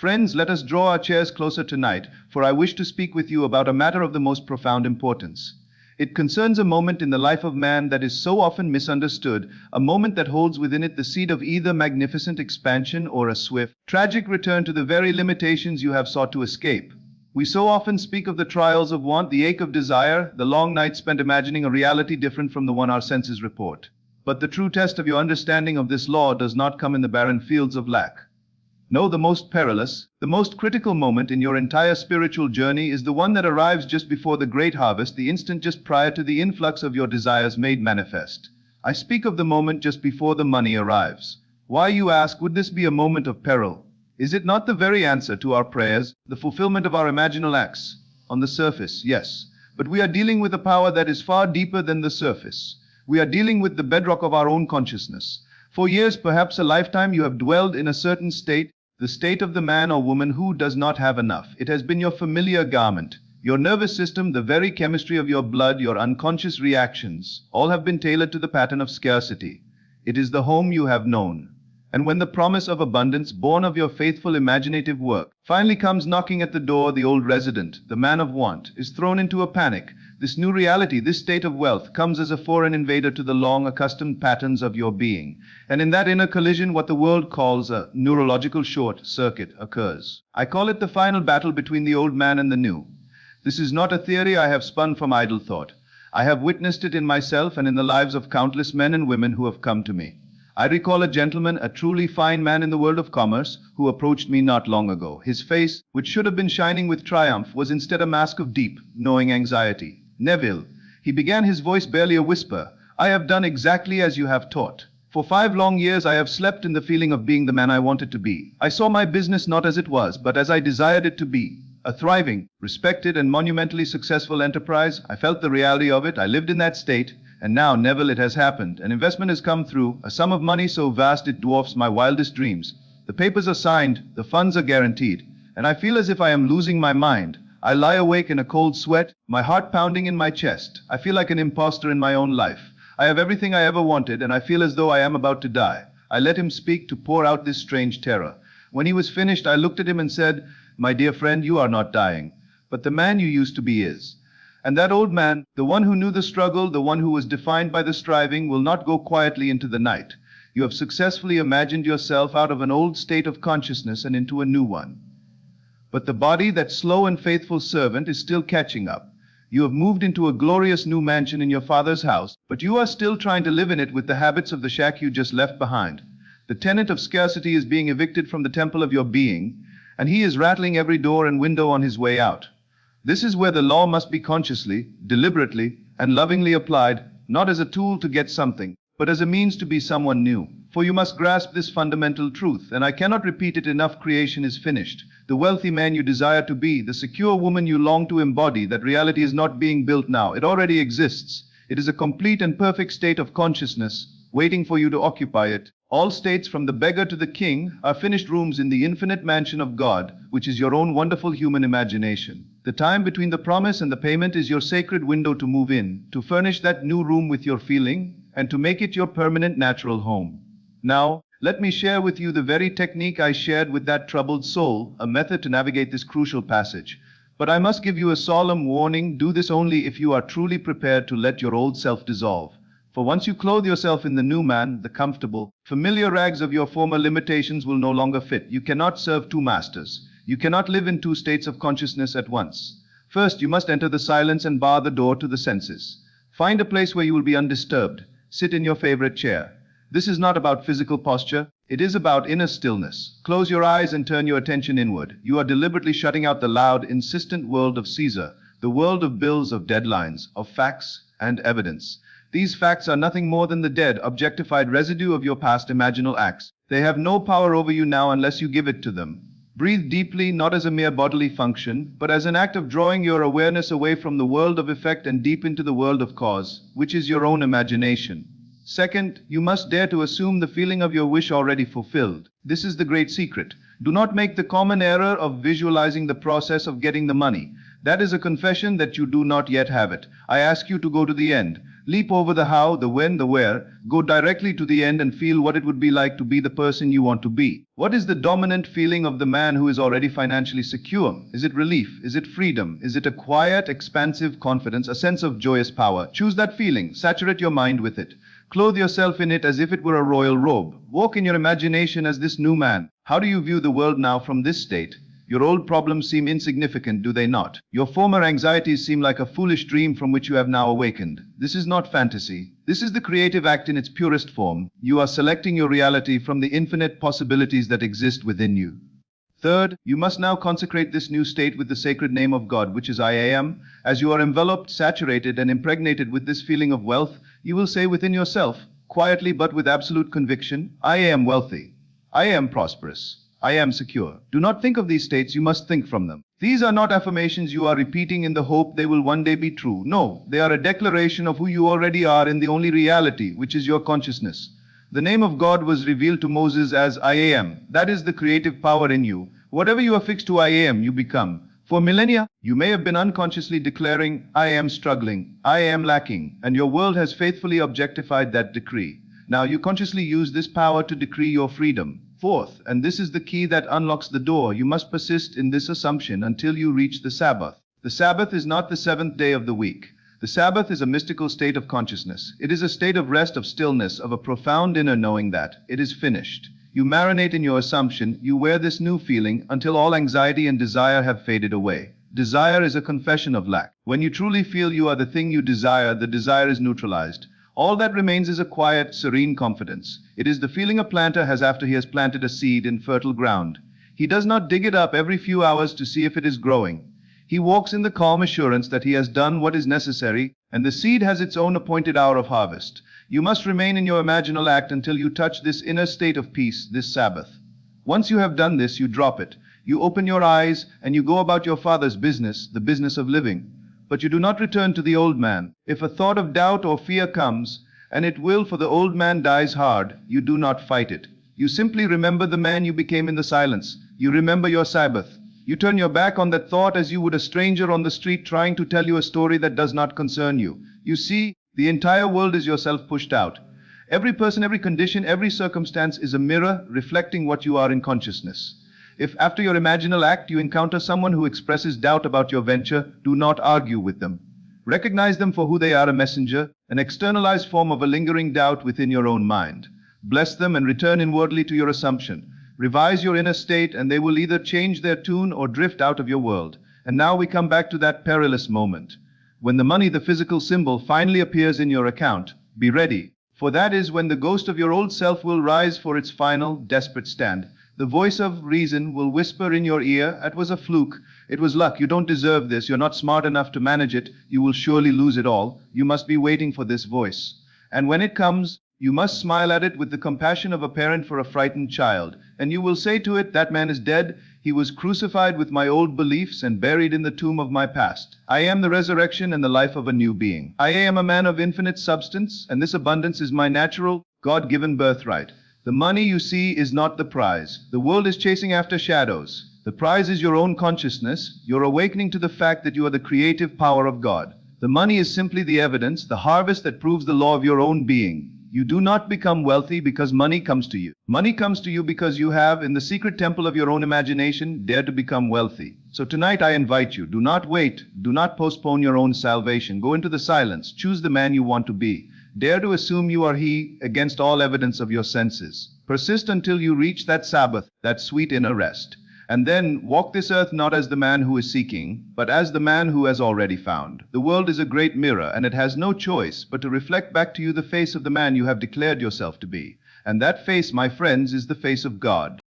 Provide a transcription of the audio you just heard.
Friends, let us draw our chairs closer tonight, for I wish to speak with you about a matter of the most profound importance. It concerns a moment in the life of man that is so often misunderstood, a moment that holds within it the seed of either magnificent expansion or a swift, tragic return to the very limitations you have sought to escape. We so often speak of the trials of want, the ache of desire, the long nights spent imagining a reality different from the one our senses report. But the true test of your understanding of this law does not come in the barren fields of lack. No, the most perilous, the most critical moment in your entire spiritual journey is the one that arrives just before the great harvest, the instant just prior to the influx of your desires made manifest. I speak of the moment just before the money arrives. Why, you ask, would this be a moment of peril? Is it not the very answer to our prayers, the fulfillment of our imaginal acts? On the surface, yes. But we are dealing with a power that is far deeper than the surface. We are dealing with the bedrock of our own consciousness. For years, perhaps a lifetime, you have dwelled in a certain state, the state of the man or woman who does not have enough. It has been your familiar garment. Your nervous system, the very chemistry of your blood, your unconscious reactions, all have been tailored to the pattern of scarcity. It is the home you have known. And when the promise of abundance, born of your faithful imaginative work, finally comes knocking at the door, the old resident, the man of want, is thrown into a panic. This new reality, this state of wealth, comes as a foreign invader to the long accustomed patterns of your being. And in that inner collision, what the world calls a neurological short circuit occurs. I call it the final battle between the old man and the new. This is not a theory I have spun from idle thought. I have witnessed it in myself and in the lives of countless men and women who have come to me. I recall a gentleman, a truly fine man in the world of commerce, who approached me not long ago. His face, which should have been shining with triumph, was instead a mask of deep, knowing anxiety. Neville, he began, his voice barely a whisper, I have done exactly as you have taught. For 5 long years I have slept in the feeling of being the man I wanted to be. I saw my business not as it was, but as I desired it to be. A thriving, respected, and monumentally successful enterprise. I felt the reality of it. I lived in that state. And now, Neville, it has happened. An investment has come through, a sum of money so vast it dwarfs my wildest dreams. The papers are signed, the funds are guaranteed, and I feel as if I am losing my mind. I lie awake in a cold sweat, my heart pounding in my chest. I feel like an imposter in my own life. I have everything I ever wanted, and I feel as though I am about to die. I let him speak to pour out this strange terror. When he was finished, I looked at him and said, My dear friend, you are not dying, but the man you used to be is. And that old man, the one who knew the struggle, the one who was defined by the striving, will not go quietly into the night. You have successfully imagined yourself out of an old state of consciousness and into a new one. But the body, that slow and faithful servant, is still catching up. You have moved into a glorious new mansion in your father's house, but you are still trying to live in it with the habits of the shack you just left behind. The tenant of scarcity is being evicted from the temple of your being, and he is rattling every door and window on his way out. This is where the law must be consciously, deliberately, and lovingly applied, not as a tool to get something, but as a means to be someone new. For you must grasp this fundamental truth, and I cannot repeat it enough: creation is finished. The wealthy man you desire to be, the secure woman you long to embody, that reality is not being built now. It already exists. It is a complete and perfect state of consciousness, waiting for you to occupy it. All states, from the beggar to the king, are finished rooms in the infinite mansion of God, which is your own wonderful human imagination. The time between the promise and the payment is your sacred window to move in, to furnish that new room with your feeling, and to make it your permanent natural home. Now, let me share with you the very technique I shared with that troubled soul, a method to navigate this crucial passage. But I must give you a solemn warning: do this only if you are truly prepared to let your old self dissolve. For once you clothe yourself in the new man, the comfortable, familiar rags of your former limitations will no longer fit. You cannot serve 2 masters. You cannot live in 2 states of consciousness at once. First, you must enter the silence and bar the door to the senses. Find a place where you will be undisturbed. Sit in your favorite chair. This is not about physical posture. It is about inner stillness. Close your eyes and turn your attention inward. You are deliberately shutting out the loud, insistent world of Caesar, the world of bills, of deadlines, of facts and evidence. These facts are nothing more than the dead, objectified residue of your past imaginal acts. They have no power over you now unless you give it to them. Breathe deeply, not as a mere bodily function, but as an act of drawing your awareness away from the world of effect and deep into the world of cause, which is your own imagination. Second, you must dare to assume the feeling of your wish already fulfilled. This is the great secret. Do not make the common error of visualizing the process of getting the money. That is a confession that you do not yet have it. I ask you to go to the end. Leap over the how, the when, the where, go directly to the end and feel what it would be like to be the person you want to be. What is the dominant feeling of the man who is already financially secure? Is it relief? Is it freedom? Is it a quiet, expansive confidence, a sense of joyous power? Choose that feeling. Saturate your mind with it. Clothe yourself in it as if it were a royal robe. Walk in your imagination as this new man. How do you view the world now from this state? Your old problems seem insignificant, do they not? Your former anxieties seem like a foolish dream from which you have now awakened. This is not fantasy. This is the creative act in its purest form. You are selecting your reality from the infinite possibilities that exist within you. Third, you must now consecrate this new state with the sacred name of God, which is I am. As you are enveloped, saturated, and impregnated with this feeling of wealth, you will say within yourself, quietly but with absolute conviction, I am wealthy. I am prosperous. I am secure. Do not think of these states, you must think from them. These are not affirmations you are repeating in the hope they will one day be true. No, they are a declaration of who you already are in the only reality, which is your consciousness. The name of God was revealed to Moses as I am. That is the creative power in you. Whatever you affix to I am, you become. For millennia, you may have been unconsciously declaring, I am struggling, I am lacking, and your world has faithfully objectified that decree. Now you consciously use this power to decree your freedom. Fourth, and this is the key that unlocks the door, you must persist in this assumption until you reach the Sabbath. The Sabbath is not the seventh day of the week. The Sabbath is a mystical state of consciousness. It is a state of rest, of stillness, of a profound inner knowing that it is finished. You marinate in your assumption, you wear this new feeling until all anxiety and desire have faded away. Desire is a confession of lack. When you truly feel you are the thing you desire, the desire is neutralized. All that remains is a quiet, serene confidence. It is the feeling a planter has after he has planted a seed in fertile ground. He does not dig it up every few hours to see if it is growing. He walks in the calm assurance that he has done what is necessary, and the seed has its own appointed hour of harvest. You must remain in your imaginal act until you touch this inner state of peace, this Sabbath. Once you have done this, you drop it. You open your eyes, and you go about your Father's business, the business of living. But you do not return to the old man. If a thought of doubt or fear comes, and it will, for the old man dies hard, you do not fight it. You simply remember the man you became in the silence. You remember your Sabbath. You turn your back on that thought as you would a stranger on the street trying to tell you a story that does not concern you. You see, the entire world is yourself pushed out. Every person, every condition, every circumstance is a mirror reflecting what you are in consciousness. If after your imaginal act you encounter someone who expresses doubt about your venture, do not argue with them. Recognize them for who they are, a messenger, an externalized form of a lingering doubt within your own mind. Bless them and return inwardly to your assumption. Revise your inner state and they will either change their tune or drift out of your world. And now we come back to that perilous moment. When the money, the physical symbol, finally appears in your account, be ready. For that is when the ghost of your old self will rise for its final, desperate stand. The voice of reason will whisper in your ear, it was a fluke, it was luck, you don't deserve this, you're not smart enough to manage it, you will surely lose it all. You must be waiting for this voice. And when it comes, you must smile at it with the compassion of a parent for a frightened child. And you will say to it, that man is dead, he was crucified with my old beliefs and buried in the tomb of my past. I am the resurrection and the life of a new being. I am a man of infinite substance, and this abundance is my natural, God-given birthright. The money you see is not the prize. The world is chasing after shadows. The prize is your own consciousness, your awakening to the fact that you are the creative power of God. The money is simply the evidence, the harvest that proves the law of your own being. You do not become wealthy because money comes to you. Money comes to you because you have, in the secret temple of your own imagination, dared to become wealthy. So tonight I invite you, do not wait, do not postpone your own salvation. Go into the silence, choose the man you want to be. Dare to assume you are he against all evidence of your senses. Persist until you reach that Sabbath, that sweet inner rest. And then walk this earth not as the man who is seeking, but as the man who has already found. The world is a great mirror, and it has no choice but to reflect back to you the face of the man you have declared yourself to be. And that face, my friends, is the face of God.